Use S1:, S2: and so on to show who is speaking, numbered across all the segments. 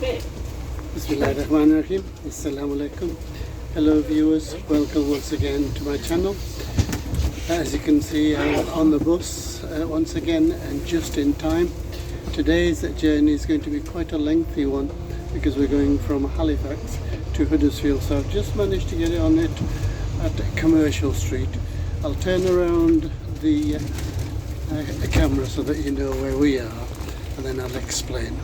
S1: Bismillahirrahmanirrahim. Assalamu alaikum. Hello viewers, welcome once again to my channel. As you can see, I'm on the bus once again and just in time. Today's journey is going to be quite a lengthy one because we're going from Halifax to Huddersfield, so I've just managed to get it on it at Commercial Street. I'll turn around the camera so that you know where we are and then I'll explain.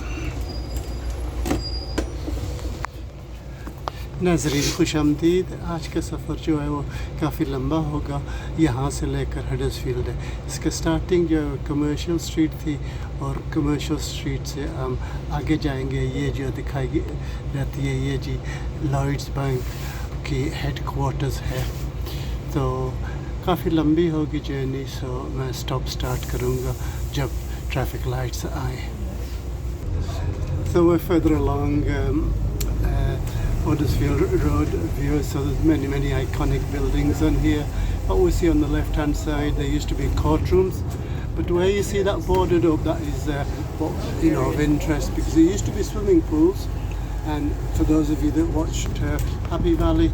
S1: नाज़रीन खुश आमदीद। आज का सफ़र जो है वो काफ़ी लंबा होगा, यहाँ से लेकर हडर्सफील्ड है। इसका स्टार्टिंग जो है कमर्शियल स्ट्रीट थी और कमर्शियल स्ट्रीट से हम आगे जाएंगे। ये जो दिखाई जाती है ये जी लॉयड्स बैंक की हेड क्वार्टर्स है, तो काफ़ी लंबी होगी जर्नी। सो मैं स्टार्ट करूँगा जब ट्रैफिक लाइट्स आए। So we're further along Huddersfield Road view, so there's many iconic buildings on here. What we see on the left hand side, there used to be courtrooms, but where you see that boarded up, that is what, you know, of interest, because there used to be swimming pools, and for those of you that watched Happy Valley,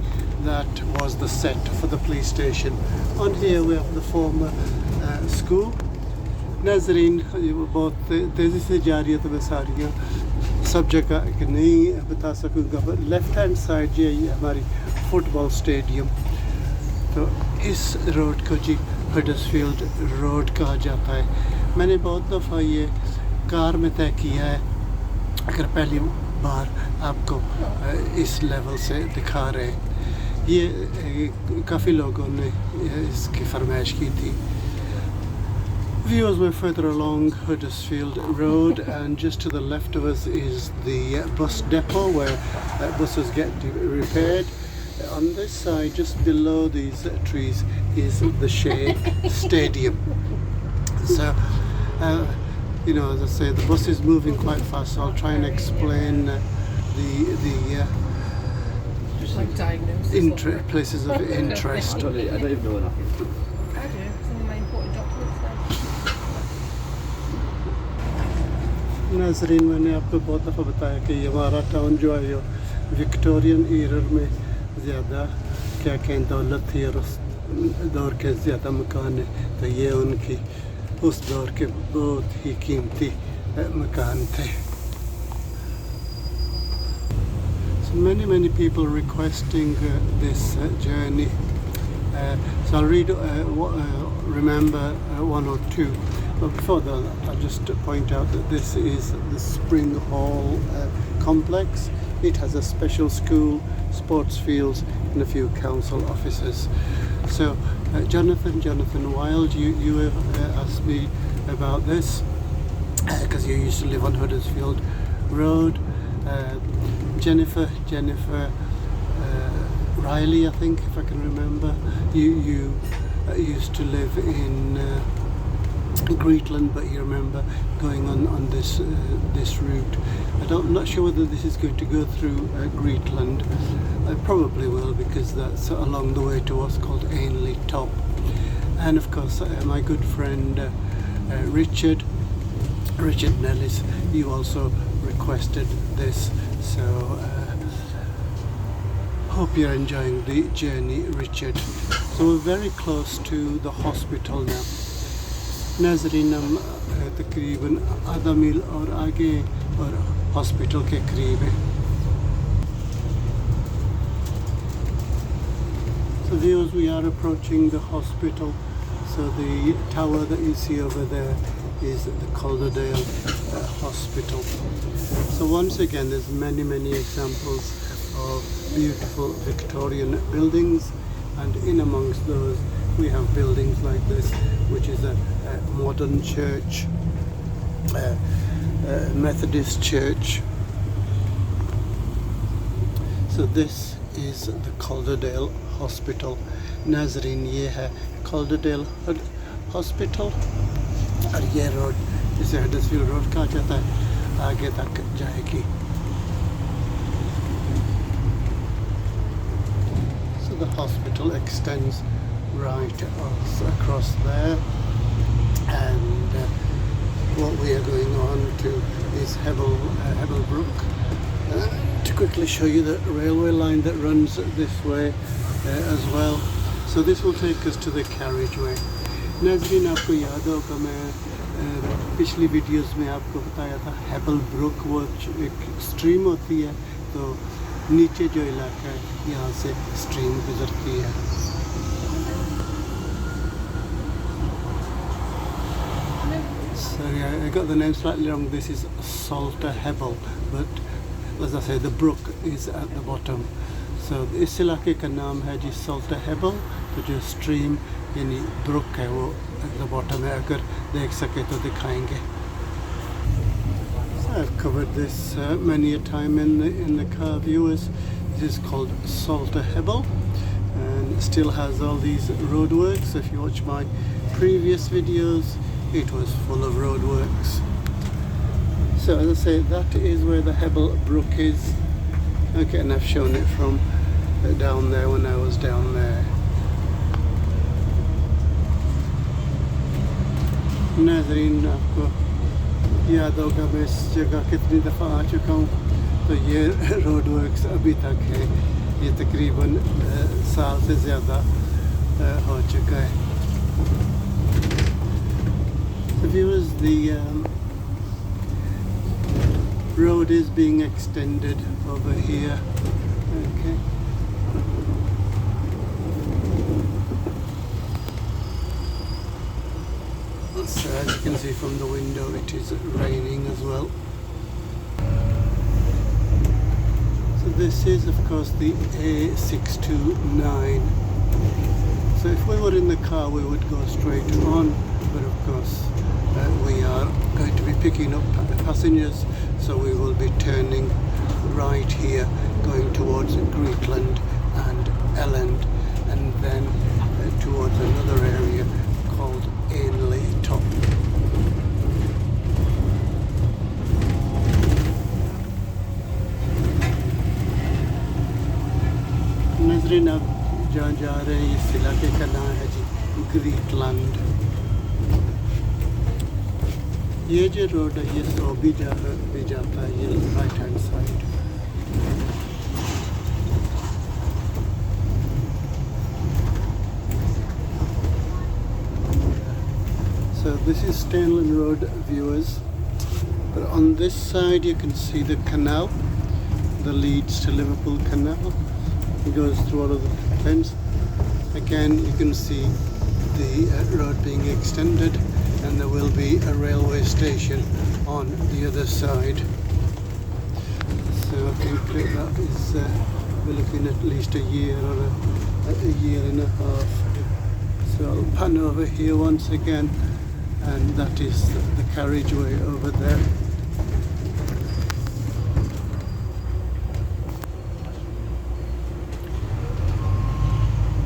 S1: that was the set for the police station. On here we have the former school. नाज़रीन बहुत तेज़ी से जा रही है तो मैं सारियाँ सब जगह नहीं बता सकूँगा, पर लेफ़्ट हैंड साइड ये हमारी फुटबॉल स्टेडियम, तो इस रोड को जी हडर्सफील्ड रोड कहा जाता है। मैंने बहुत दफ़ा ये कार में तय किया है, अगर पहली बार आपको इस लेवल से दिखा रहे हैं। ये काफ़ी लोगों ने इसकी फरमाइश की थी। Viewers, we're further along Huddersfield Road, and just to the left of us is the bus depot where buses get repaired. On this side, just below these trees, is the Shea Stadium. So, you know, as I say, the bus is moving quite fast, so I'll try and explain the places of interest.
S2: I don't even know what
S1: नाज़रीन, मैंने आपको बहुत दफ़ा बताया कि ये हमारा town जो है विक्टोरियन ईरा में ज़्यादा क्या कहें दौलत थी और उस दौर के ज़्यादा मकान है, तो ये उनकी उस दौर के बहुत ही कीमती मकान थे। So many people requesting this journey. So I'll read remember one or two. But before that, I'll just point out that this is the Spring Hall complex. It has a special school, sports fields and a few council offices. So Jonathan Wild, you have asked me about this because you used to live on Huddersfield Road. Jennifer Riley, I think, if I can remember, you used to live in Greetland, but you remember going on this route. I'm not sure whether this is going to go through Greetland. I probably will, because that's along the way to what's called Ainley Top. And of course my good friend Richard Nellis, you also requested this, so hope you're enjoying the journey, Richard. So we're very close to the hospital now. नाज़रीन, हम तकरीबन आधा मील और आगे और hospital के करीब है। So viewers, we are approaching the hospital. So the tower that you see over there is the Calderdale Hospital. So once again, there's many examples of beautiful Victorian buildings, and in amongst those we have buildings like this, which is a modern church, Methodist church. So this is the Calderdale Hospital. नाज़रीन, ये है Calderdale Hospital, और ये road जिसे Huddersfield road कहा जाता है आगे तक जाएगी। So the hospital extends right across there, and what we are going on to is Hebblebrook just quickly show you the railway line that runs this way as well. So this will take us to the carriageway. नाज़रीन आपको याद होगा मैं पिछली videos में आपको बताया था हेबल ब्रुक वो एक स्ट्रीम होती है तो नीचे जो इलाका है यहाँ से स्ट्रीम गुजरती है. Sorry, I got the name slightly wrong. This is Salter Hebel, but as I say, the brook is at the bottom. So इस इलाके का नाम है जी Salter Hebel. तो जो स्ट्रीम यानी ब्रुक है वो at the bottom है. अगर देख सके तो दिखाएंगे. So I've covered this many a time in the car, viewers. This is called Salter Hebel, and it still has all these roadworks. If you watch my previous videos, it was full of roadworks. So as I say, that is where the Hebel Brook is. Okay, and I've shown it from down there when I was down there. नाज़रीन आपको याद होगा मैं इस जगह कितनी दफ़ा आ चुका हूँ तो ये रोडवर्क्स अभी तक है. ये तकरीबन साल से ज़्यादा हो चुका है. The viewers, the road is being extended over here. Okay. So as you can see from the window, it is raining as well. So this is of course the A629. So if we were in the car we would go straight on, but of course we are going to be picking up passengers, so we will be turning right here going towards Greetland and Elland, and then towards another area called Ainley Top. नाज़रीन आप जहाँ जा रहे हैं इस इलाके का नाम है जी ग्रीटलैंड. ये जो रोड है ये सोबी भी जाता है ये right hand side. So this is Stanley Road, viewers, but on this side you can see the canal, the Leeds to Liverpool canal. It goes through all of the fence. Again you can see the road being extended, and there will be a railway station on the other side. So I think that is we're looking at least a year or a year and a half. So I'll pan over here once again, and that is the carriageway over there.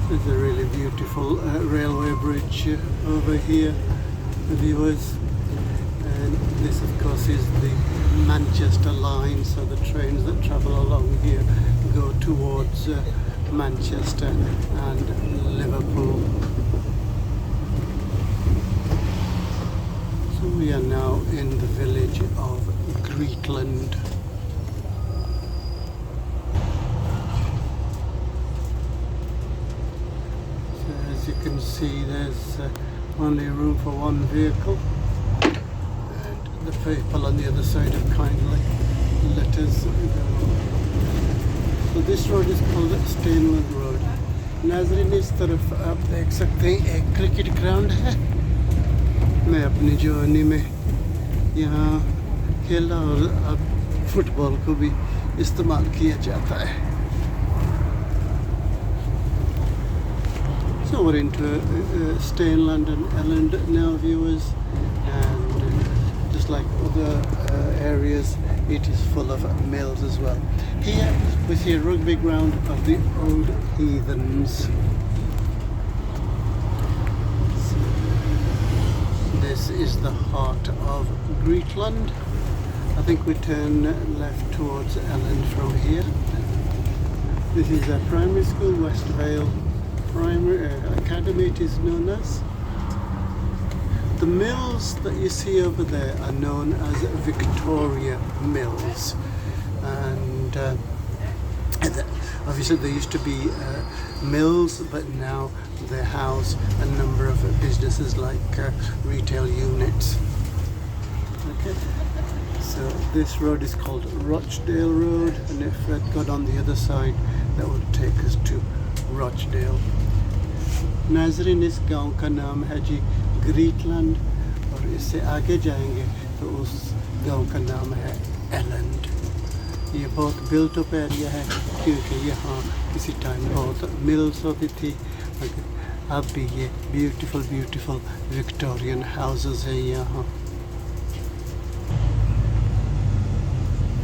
S1: There's a really beautiful railway bridge over here, viewers, and this of course is the Manchester line, so the trains that travel along here go towards Manchester and Liverpool. So we are now in the village of Greetland. So as you can see, there's only room for one vehicle, and the people on the other side have kindly let us go. So this road is called Stanley Road. नाज़रीन इस तरफ आप देख सकते हैं एक cricket ground है. मैं अपनी जवानी में यहाँ खेला और अब फुटबॉल को भी इस्तेमाल किया जाता है. So we're into Greetland and Elland now, viewers, and just like other areas, it is full of mills as well. Here we see a rugby ground of the old heathens. This is the heart of Greetland. I think we turn left towards Elland from here. This is a primary school, West Vale Primary Academy it is known as. The mills that you see over there are known as Victoria Mills, and And obviously there used to be mills, but now they house a number of businesses like retail units. Okay, so this road is called Rochdale Road, and if I'd got on the other side, that would take us to Rochdale. नाज़रीन, इस गांव का नाम है जी ग्रीटलैंड, और इससे आगे जाएंगे तो उस गांव का नाम है एलैंड। ये बहुत बिल्ट अप एरिया है, क्योंकि यहाँ किसी टाइम बहुत मिल्स होती थी, मगर अब भी ये ब्यूटीफुल विक्टोरियन हाउसेस हैं यहाँ।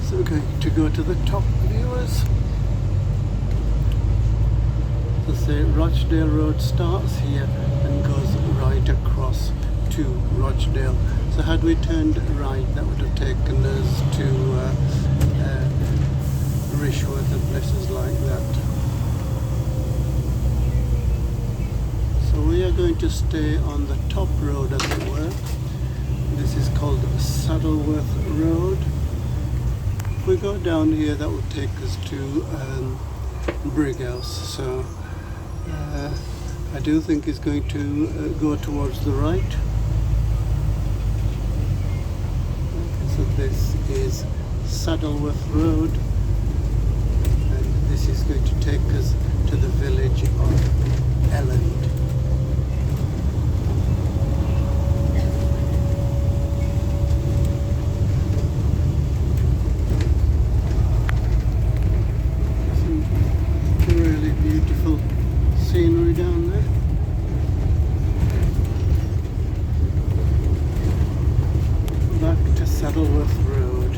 S1: So we're going to go to the top, viewers. So say Rochdale Road starts here and goes right across to Rochdale. So had we turned right, that would have taken us to Rishworth and places like that. So we are going to stay on the top road, as it were. This is called Saddleworth Road. If we go down here, that will take us to Brighouse. So I do think it's going to go towards the right. Okay, so this is Saddleworth Road, and this is going to take us to the village of Elland. Some really beautiful scenery down there. Back to Saddleworth Road.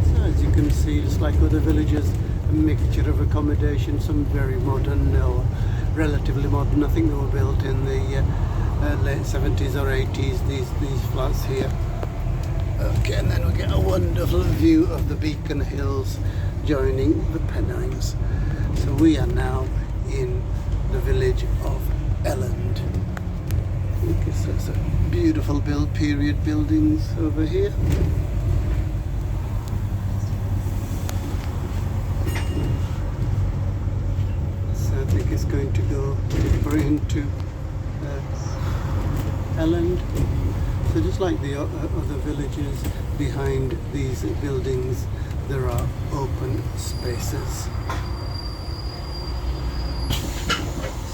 S1: So as you can see, just like other villages, a mixture of accommodation, some very modern or relatively modern. I think they were built in the late 70s or 80s, these flats here. Okay, and then we get a wonderful view of the Beacon Hills joining the Pennines. So we are now in the village of Elland. Okay, so it's a beautiful period buildings over here. So I think it's going to go deeper into Elland. So just like the other villages, behind these buildings there are open spaces.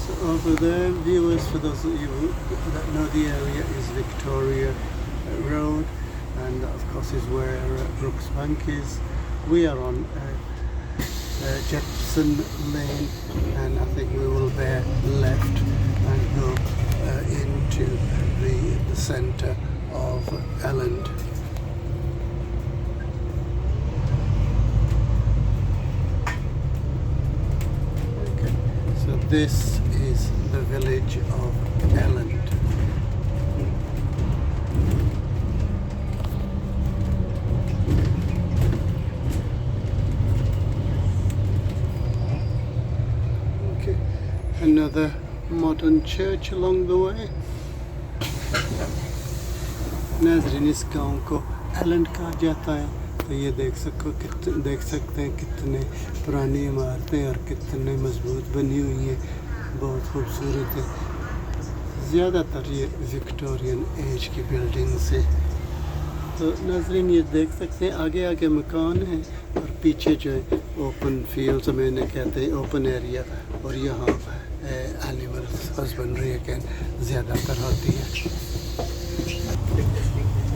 S1: So over there, viewers, for those of you that know the area, is Victoria Road, and that of course is where Brooks Bank is. We are on Jepson Lane, and I think we will bear left and go into the centre of Elland. Okay, so this is the village of Elland. Okay, another modern church along the way. नाज़रीन, इस गांव को एलैंड कहा जाता है। तो ये देख सकते हैं कितने पुरानी इमारतें और कितने मजबूत बनी हुई हैं, बहुत खूबसूरत है। ज़्यादातर ये विक्टोरियन एज की बिल्डिंग्स है। तो नाज़रीन, ये देख सकते हैं आगे आगे मकान है और पीछे जो है ओपन फील्ड्स में इन्हें कहते हैं, ओपन एरिया, और यहाँ एनिमल्स हस्बेंड्री अगेन ज़्यादातर होती है।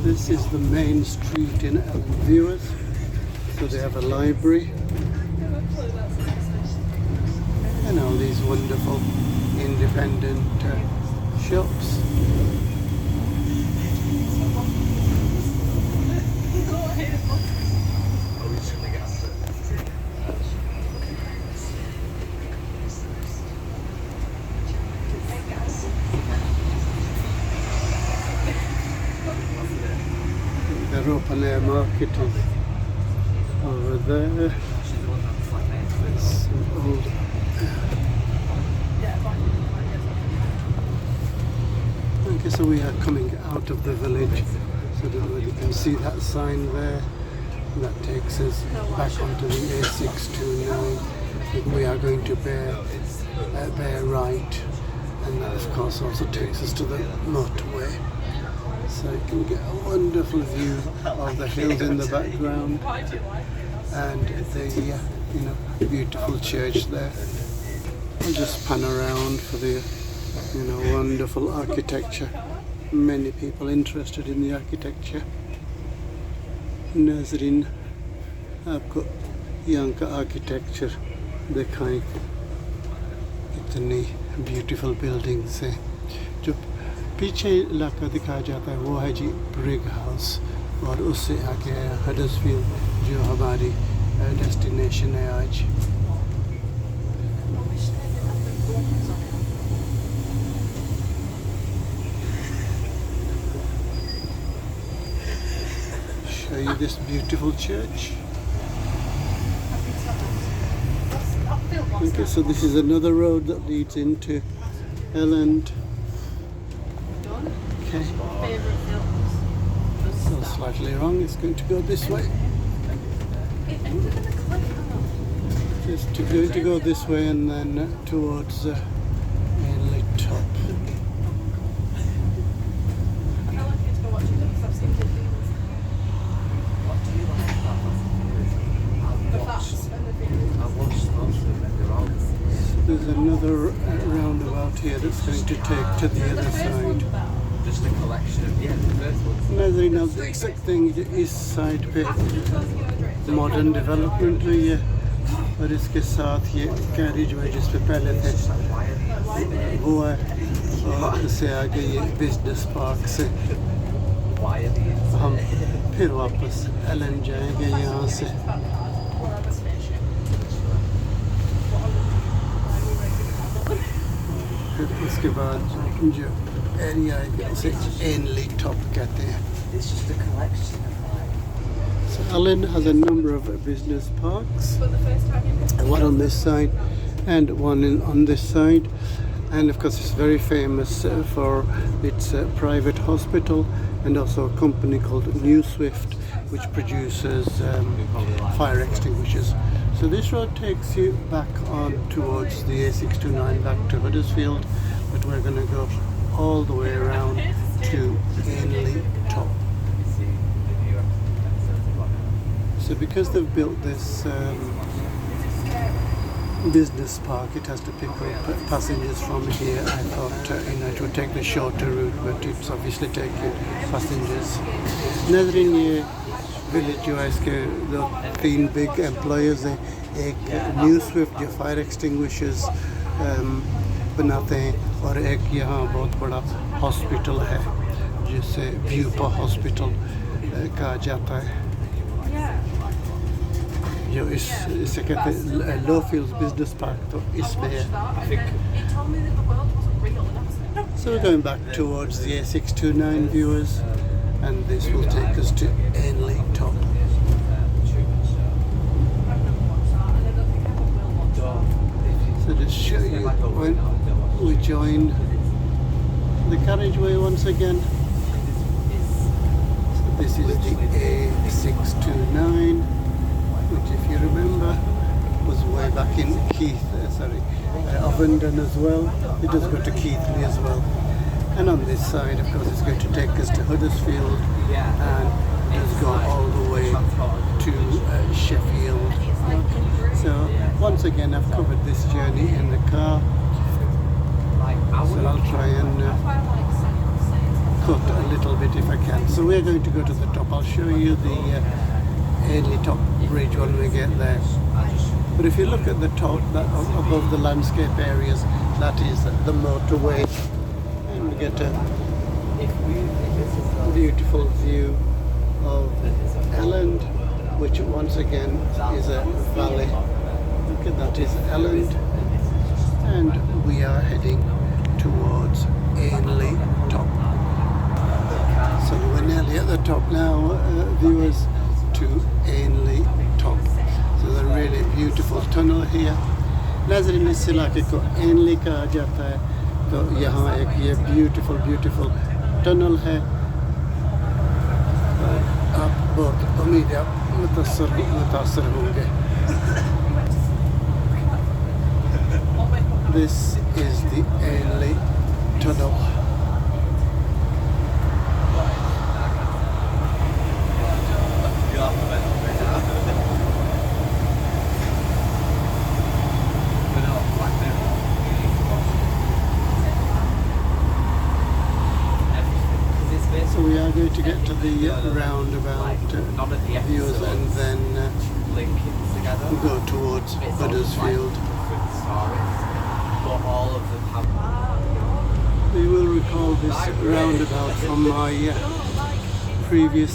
S1: This is the main street in Elland, viewers. So they have a library and all these wonderful independent shops. The open air market is over there. It's old. Okay, Okay, so we are coming out of the village. So I don't know if you can see that sign there. That takes us back onto the A629. We are going to bear right, and that of course also takes us to the motorway. So you can get a wonderful view of the hills in the background and the beautiful church there. I'll just pan around for the wonderful architecture. Many people interested in the architecture. नाज़रीन आपको यहाँ का architecture दिखाएं, इतनी beautiful buildings हैं। जो पीछे इलाका दिखाया जाता है वो है जी ब्रिग हाउस, और उससे आगे है हडर्सफील्ड जो हमारी डेस्टिनेशन है आज। Show you this beautiful church. Okay, so this is another road that leads into Elland. Okay. So slightly wrong, it's going to go this way. Just going to go this way and then towards mainly top. There's another roundabout here that's going to take to the other side.
S2: Just a collection of the first one.
S1: नाज़रीन आप देख सकते हैं कि इस side पे modern development हुई है, और इसके साथ ये कैरिज वे जिस पे पहले थे वो है, और इससे आगे ये बिजनेस पार्क से हम फिर वापस एलन जाएंगे यहाँ से। फिर उसके बाद जो एरिया है उसे एनली टॉप कहते हैं।
S2: It's just a collection of
S1: So Elland has a number of business parks, one on this side and one on this side, and of course it's very famous for its private hospital and also a company called New Swift which produces fire extinguishers. So this road takes you back on towards the A629 back to Huddersfield, but we're going to go all the way around to Ainley Top. So because they've built this business park, it has to pick up passengers from here. I thought it would take the shorter route, but it's obviously taking passengers. नाज़रीन ये village जो है इसके दो तीन big employers हैं, एक new Swift जो फायर एक्सटिंग्विशर्स बनाते हैं, और एक यहाँ बहुत बड़ा हॉस्पिटल है जिसे व्यूपा हॉस्पिटल कहा जाता है, जो इसे कहते हैं लो फील्ड्स बिजनेस पार्क, तो इसमें है। So we're going back towards the A629 viewers, and this will take us to Ainley Top. So just show you when we join the carriageway once again. So this is the A629, which if you remember was way back in Ovenden as well. It does go to Keighley as well. And on this side, of course, it's going to take us to Huddersfield, and it does go all the way to Sheffield. So once again, I've covered this journey in the car. So I'll try and cut a little bit if I can. So we're going to go to the top. I'll show you the Ainley Top Bridge when we get there. But if you look at the top, above the landscape areas, that is the motorway. And we get a beautiful view of Elland, which once again is a valley. Okay, that is Elland. And we are heading towards Ainley Top. So we're nearly at the top now, viewers, to Ainley Top. So there's a really beautiful tunnel here. नाज़रीन इस इलाके को एनली कहा जाता है, तो यहाँ एक ये beautiful टनल है आप बहुत उम्मीद है आप मुतासर होंगे This is the Ainley Tunnel. So we are going to get to the roundabout views and then go towards Huddersfield. You will recall this roundabout from my previous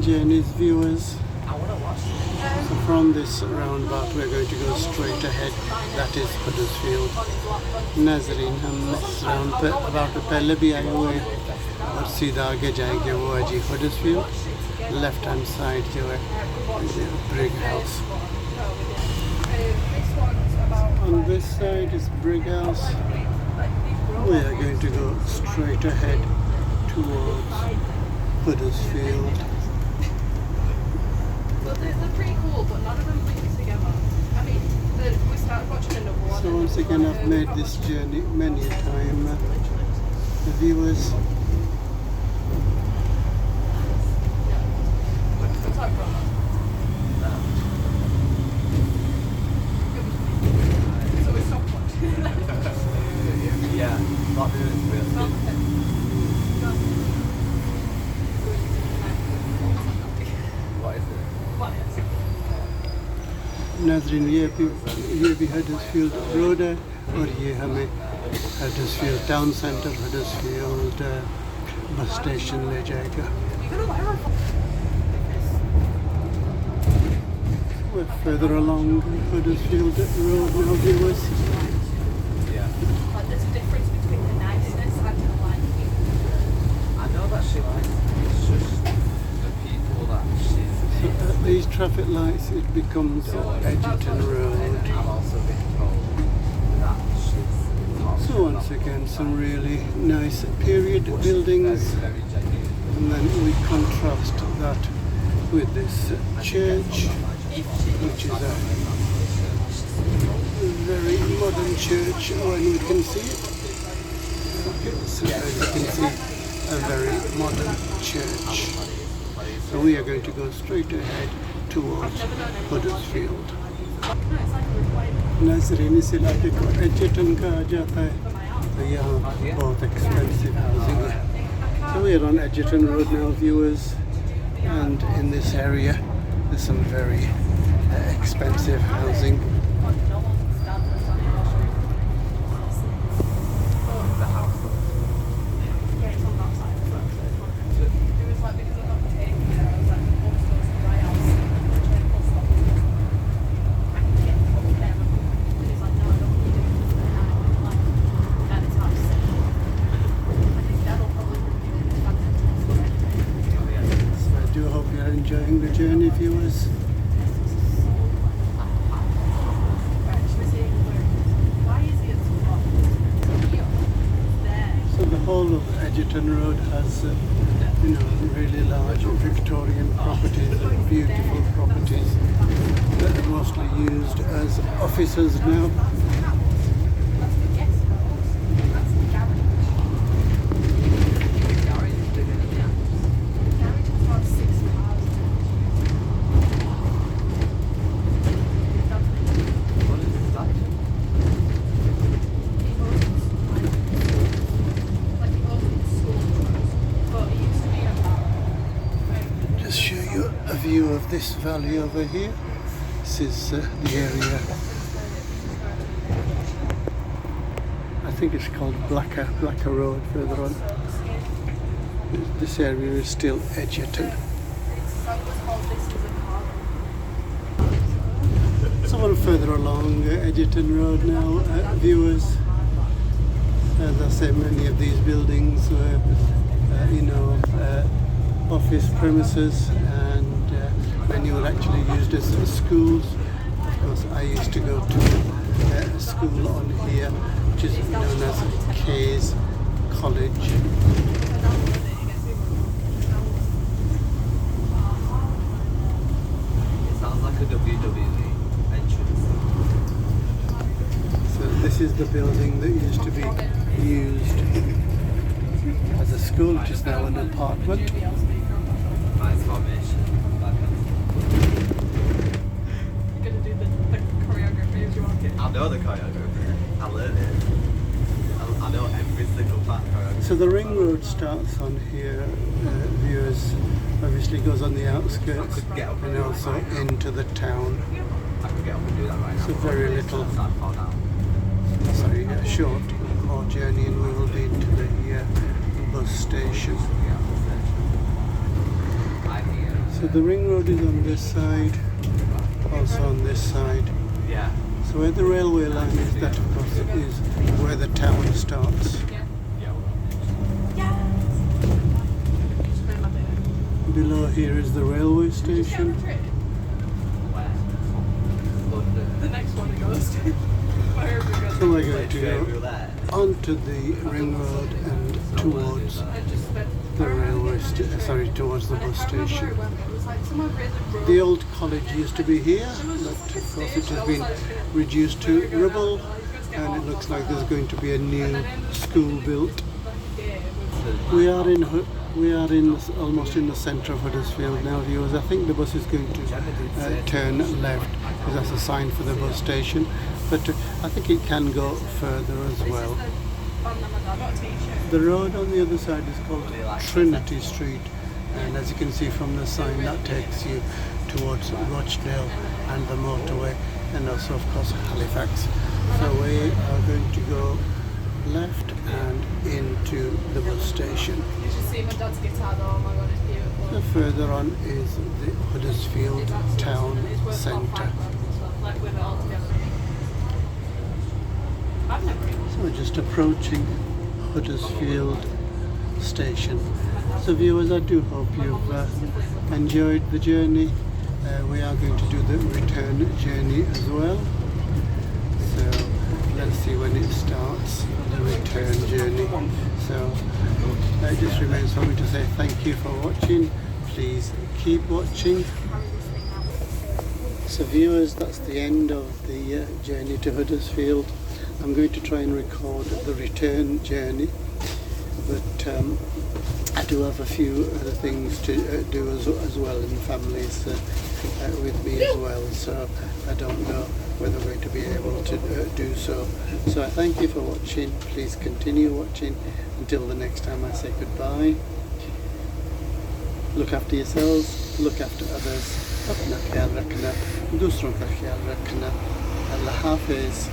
S1: journeys, viewers. So from this roundabout we're going to go straight ahead. That is Huddersfield. Nazareen, हम इस round पे about पहले भी आए हुए हैं और सीधा आगे जाएंगे वो है जी Huddersfield. Left hand side जो है Brig House. On this side is Brig House. We are going to go straight ahead towards Huddersfield.
S3: But they're pretty cool, but none of them link together. I mean, we started watching another one.
S1: So once again I've made this journey many a time. The viewers. नाज़रीन ये भी Huddersfield road है और ये हमें Huddersfield town centre Huddersfield bus station ले जाएगा We're further along Huddersfield Road now, viewers.
S3: There's a difference between the niceness and the liking.
S2: I know that she likes it. It's just the people that she's
S1: So at these traffic lights it becomes Edgerton Road.
S2: I've also been told that she's
S1: So once again some really nice period buildings
S2: very genuine.
S1: and then we contrast that with this church which is a very modern church when you can see it. Okay, so as you can see a very modern church. So we are going to go straight ahead towards Huddersfield. नाज़रीन इस इलाके को एडजर्टन कहा जाता है तो यहाँ बहुत expensive housing है. So we are on Edgerton Road now, viewers, and in this area there's some very expensive housing. Enjoying the journey, viewers. So the whole of Edgerton Road has, really large Victorian properties and beautiful properties that are mostly used as offices now. View of this valley over here. This is the area, I think it's called Blacker Road further on. This area is still Edgerton. Someone further along Edgerton Road now, viewers. As I say, many of these buildings were, office premises, and many were actually used as schools. Of course, I used to go to a school on here, which is known as Kay's college.
S2: It sounds like a WWE entrance.
S1: So this is the building that used to be used as a school, which is now an apartment.
S2: Nice formation.
S3: You're gonna do the choreography as you walk in.
S2: I know the choreography. I learned it. I know every single part of the choreography.
S1: So the ring road starts on here, viewers, obviously goes on the outskirts and also into the town.
S2: I could get up and do that right now.
S1: So very little,
S2: Sad fall down.
S1: sorry, a short more journey and we will be into the bus station. So the ring road is on this side, also on this side.
S2: Yeah.
S1: So where the railway line is, that of course is where the town starts. Below here is the railway station.
S3: The next one it goes to. Wherever it goes.
S1: So we're going to go onto the ring road and towards the railway towards the bus station. The old college used to be here, but of course it has been reduced to rubble, and it looks like there's going to be a new school built. We are almost in the centre of Huddersfield now, viewers. I think the bus is going to turn left, because that's a sign for the bus station, but I think it can go further as well. The road on the other side is called Trinity Street, and as you can see from the sign, that takes you towards Rochdale and the motorway, and also of course Halifax. So we are going to go left and into the bus station.
S3: You should see my dad's guitar though, oh my god, it's beautiful.
S1: So further on is the Huddersfield Town Centre.
S3: Like with it all together. I've never been.
S1: So we're just approaching Huddersfield Station. So viewers, I do hope you've enjoyed the journey. We are going to do the return journey as well. So let's see when it starts, the return journey. So it just remains for me to say thank you for watching. Please keep watching. So viewers, that's the end of the journey to Huddersfield. I'm going to try and record the return journey, but I do have a few other things to do as well, and the family's with me as well, so I don't know whether we're going to be able to do so. So I thank you for watching. Please continue watching until the next time I say goodbye. Look after yourselves, look after others. अपना ख्याल रखना, दूसरों का ख्याल रखना. Allah Hafiz.